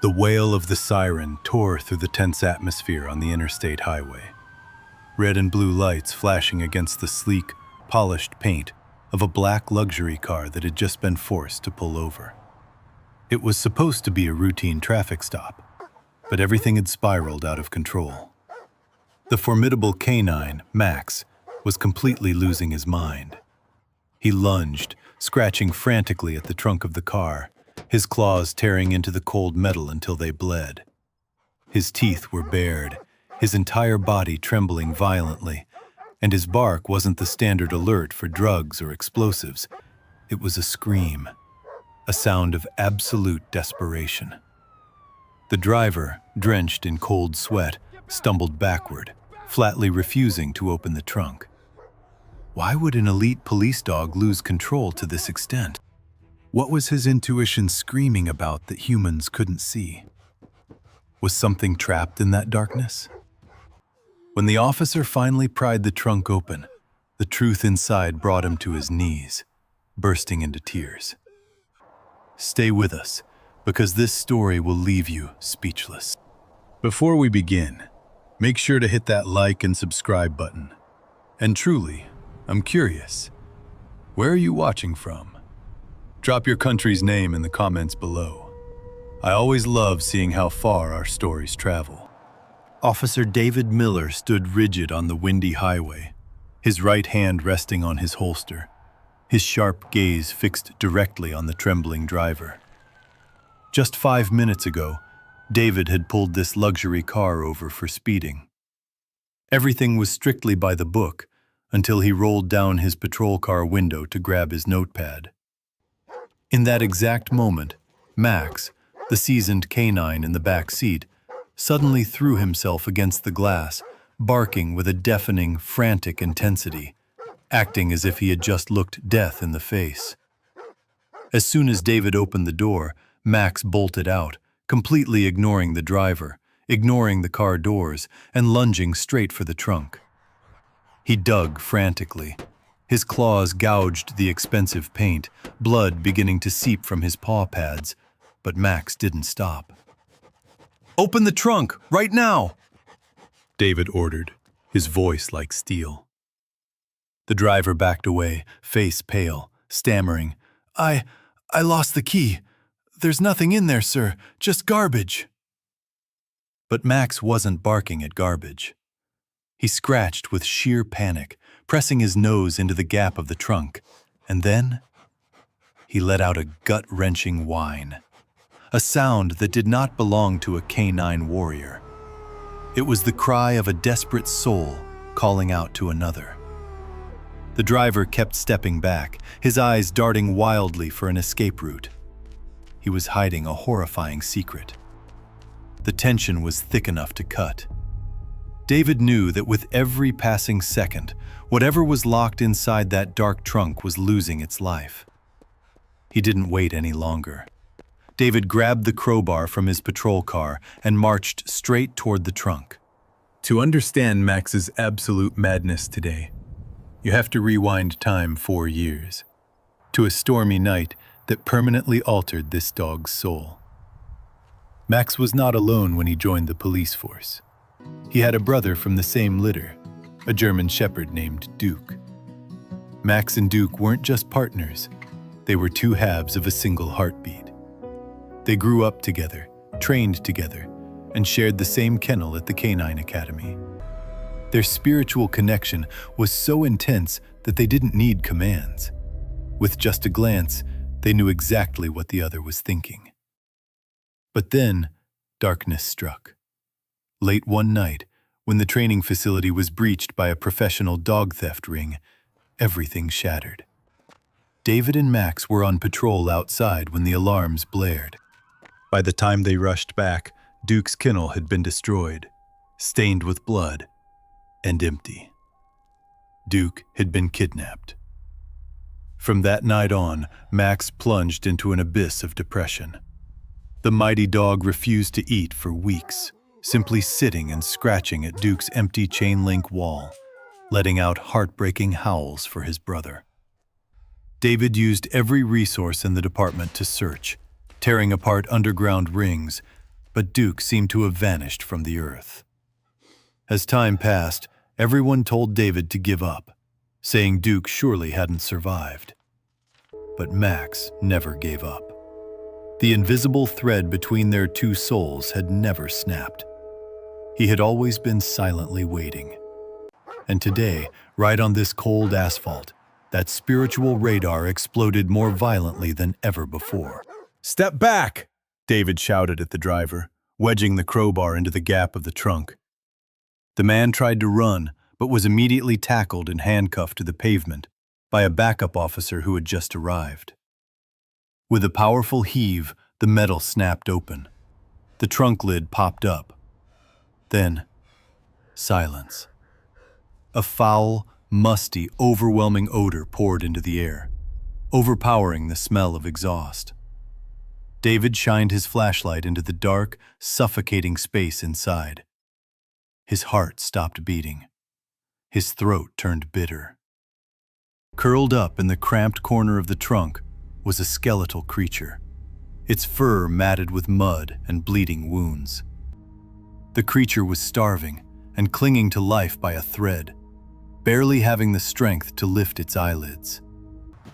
The wail of the siren tore through the tense atmosphere on the interstate highway. Red and blue lights flashing against the sleek, polished paint of a black luxury car that had just been forced to pull over. It was supposed to be a routine traffic stop, but everything had spiraled out of control. The formidable canine, Max, was completely losing his mind. He lunged, scratching frantically at the trunk of the car, his claws tearing into the cold metal until they bled. His teeth were bared, his entire body trembling violently, and his bark wasn't the standard alert for drugs or explosives. It was a scream, a sound of absolute desperation. The driver, drenched in cold sweat, stumbled backward, flatly refusing to open the trunk. Why would an elite police dog lose control to this extent? What was his intuition screaming about that humans couldn't see? Was something trapped in that darkness? When the officer finally pried the trunk open, the truth inside brought him to his knees, bursting into tears. Stay with us, because this story will leave you speechless. Before we begin, make sure to hit that like and subscribe button. And truly, I'm curious, where are you watching from? Drop your country's name in the comments below. I always love seeing how far our stories travel. Officer David Miller stood rigid on the windy highway, his right hand resting on his holster, his sharp gaze fixed directly on the trembling driver. Just 5 minutes ago, David had pulled this luxury car over for speeding. Everything was strictly by the book until he rolled down his patrol car window to grab his notepad. In that exact moment, Max, the seasoned canine in the back seat, suddenly threw himself against the glass, barking with a deafening, frantic intensity, acting as if he had just looked death in the face. As soon as David opened the door, Max bolted out, completely ignoring the driver, ignoring the car doors, and lunging straight for the trunk. He dug frantically. His claws gouged the expensive paint, blood beginning to seep from his paw pads, but Max didn't stop. "Open the trunk, right now!" David ordered, his voice like steel. The driver backed away, face pale, stammering, I lost the key. There's nothing in there, sir, just garbage." But Max wasn't barking at garbage. He scratched with sheer panic, pressing his nose into the gap of the trunk, and then he let out a gut-wrenching whine, a sound that did not belong to a canine warrior. It was the cry of a desperate soul calling out to another. The driver kept stepping back, his eyes darting wildly for an escape route. He was hiding a horrifying secret. The tension was thick enough to cut. David knew that with every passing second, whatever was locked inside that dark trunk was losing its life. He didn't wait any longer. David grabbed the crowbar from his patrol car and marched straight toward the trunk. To understand Max's absolute madness today, you have to rewind time 4 years, to a stormy night that permanently altered this dog's soul. Max was not alone when he joined the police force. He had a brother from the same litter, a German shepherd named Duke. Max and Duke weren't just partners, they were two halves of a single heartbeat. They grew up together, trained together, and shared the same kennel at the Canine Academy. Their spiritual connection was so intense that they didn't need commands. With just a glance, they knew exactly what the other was thinking. But then, darkness struck. Late one night, when the training facility was breached by a professional dog theft ring, everything shattered. David and Max were on patrol outside when the alarms blared. By the time they rushed back, Duke's kennel had been destroyed, stained with blood, and empty. Duke had been kidnapped. From that night on, Max plunged into an abyss of depression. The mighty dog refused to eat for weeks, simply sitting and scratching at Duke's empty chain-link wall, letting out heartbreaking howls for his brother. David used every resource in the department to search, tearing apart underground rings, but Duke seemed to have vanished from the earth. As time passed, everyone told David to give up, saying Duke surely hadn't survived. But Max never gave up. The invisible thread between their two souls had never snapped. He had always been silently waiting. And today, right on this cold asphalt, that spiritual radar exploded more violently than ever before. "Step back!" David shouted at the driver, wedging the crowbar into the gap of the trunk. The man tried to run, but was immediately tackled and handcuffed to the pavement by a backup officer who had just arrived. With a powerful heave, the metal snapped open. The trunk lid popped up. Then, silence. A foul, musty, overwhelming odor poured into the air, overpowering the smell of exhaust. David shined his flashlight into the dark, suffocating space inside. His heart stopped beating. His throat turned bitter. Curled up in the cramped corner of the trunk was a skeletal creature, its fur matted with mud and bleeding wounds. The creature was starving and clinging to life by a thread, barely having the strength to lift its eyelids.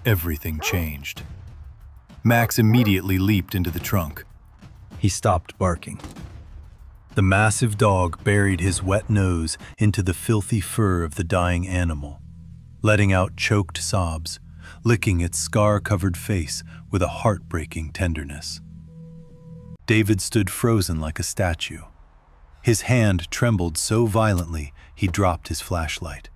Everything changed. Max immediately leaped into the trunk. He stopped barking. The massive dog buried his wet nose into the filthy fur of the dying animal, letting out choked sobs, licking its scar-covered face with a heartbreaking tenderness. David stood frozen like a statue. His hand trembled so violently he dropped his flashlight.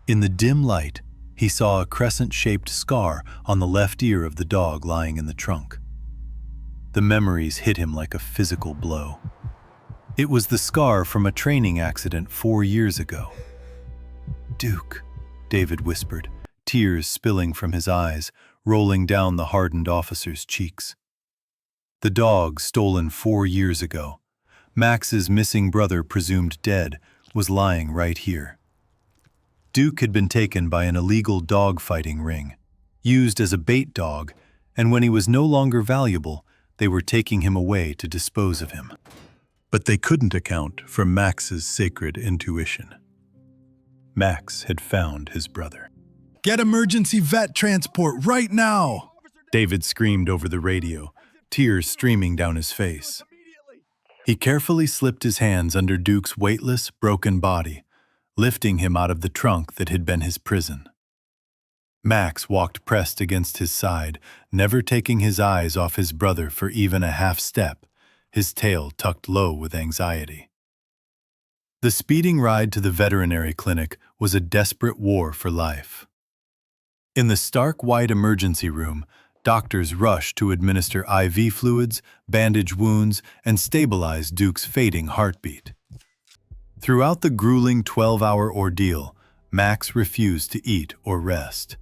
In the dim light, he saw a crescent-shaped scar on the left ear of the dog lying in the trunk. The memories hit him like a physical blow. It was the scar from a training accident 4 years ago. "Duke," David whispered, tears spilling from his eyes, rolling down the hardened officer's cheeks. The dog, stolen 4 years ago, Max's missing brother presumed dead, was lying right here. Duke had been taken by an illegal dog-fighting ring, used as a bait dog, and when he was no longer valuable, they were taking him away to dispose of him. But they couldn't account for Max's sacred intuition. Max had found his brother. "Get emergency vet transport right now!" David screamed over the radio, tears streaming down his face. He carefully slipped his hands under Duke's weightless, broken body, lifting him out of the trunk that had been his prison. Max walked pressed against his side, never taking his eyes off his brother for even a half step, his tail tucked low with anxiety. The speeding ride to the veterinary clinic was a desperate war for life. In the stark white emergency room, doctors rushed to administer IV fluids, bandage wounds, and stabilize Duke's fading heartbeat. Throughout the grueling 12-hour ordeal, Max refused to eat or rest.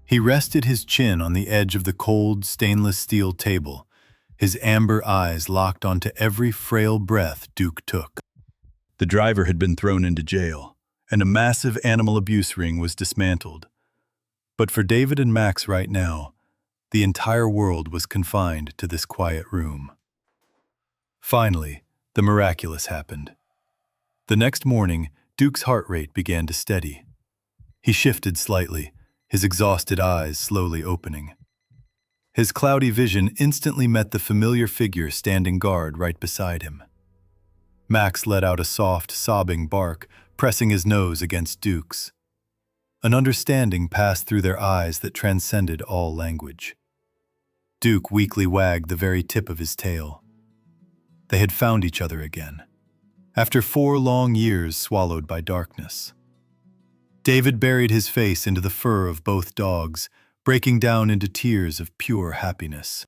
He rested his chin on the edge of the cold, stainless steel table, his amber eyes locked onto every frail breath Duke took. The driver had been thrown into jail, and a massive animal abuse ring was dismantled. But for David and Max right now, the entire world was confined to this quiet room. Finally, the miraculous happened. The next morning, Duke's heart rate began to steady. He shifted slightly, his exhausted eyes slowly opening. His cloudy vision instantly met the familiar figure standing guard right beside him. Max let out a soft, sobbing bark, pressing his nose against Duke's. An understanding passed through their eyes that transcended all language. Duke weakly wagged the very tip of his tail. They had found each other again, after 4 long years swallowed by darkness. David buried his face into the fur of both dogs, breaking down into tears of pure happiness.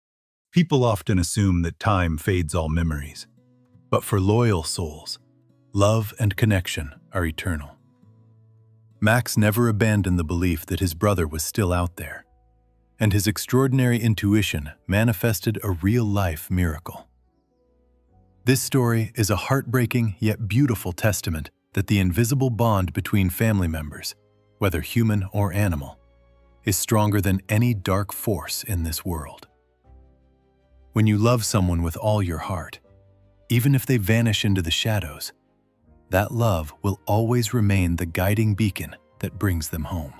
People often assume that time fades all memories, but for loyal souls, love and connection are eternal. Max never abandoned the belief that his brother was still out there, and his extraordinary intuition manifested a real-life miracle. This story is a heartbreaking yet beautiful testament that the invisible bond between family members, whether human or animal, is stronger than any dark force in this world. When you love someone with all your heart, Even if they vanish into the shadows, that love will always remain the guiding beacon that brings them home.